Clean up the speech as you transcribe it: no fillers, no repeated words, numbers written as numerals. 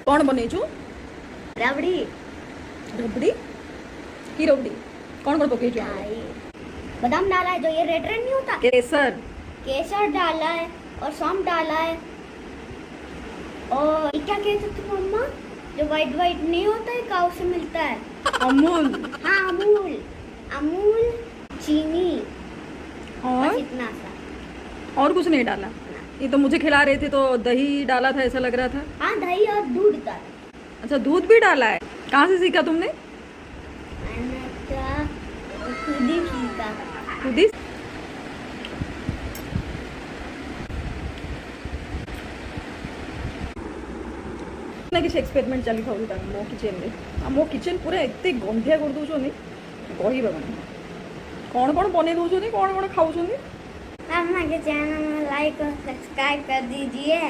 कौन बने छु रबड़ी रबड़ी की रबड़ी कौन कौन पके छु बादाम डाला है, जो ये रेड रेड नहीं होता, केसर केसर डाला है और सौंफ डाला है। और ये क्या कहते थे मम्मा, जो वाइट वाइट नहीं होता है, काऊ से मिलता है? अमूल हाँ अमूल, अमूल, चीनी और बस इतना सा। और कुछ नहीं डाला? ये तो मुझे खिला रहे थे तो दही डाला था ऐसा लग रहा था। हाँ दही और दूध का। अच्छा दूध भी डाला है, कहाँ से सीखा तुमने? मैंने क्या खुद ही सीखा। खुद ही? କିଛି ଏକ୍ସପେରିମେଣ୍ଟ ଚାଲିଥାଉଛି ତାଙ୍କ ମୋ କିଚେନରେ। ଆଉ ମୋ କିଚେନ୍ ପୁରା ଏତେ ଗନ୍ଧିଆ କରିଦେଉଛନ୍ତି କହିବା ମାନେ। କ'ଣ କ'ଣ ବନେଇ ଦେଉଛନ୍ତି, କ'ଣ କ'ଣ ଖାଉଛନ୍ତି। अम्मा के चैनल में लाइक और सब्सक्राइब कर दीजिए।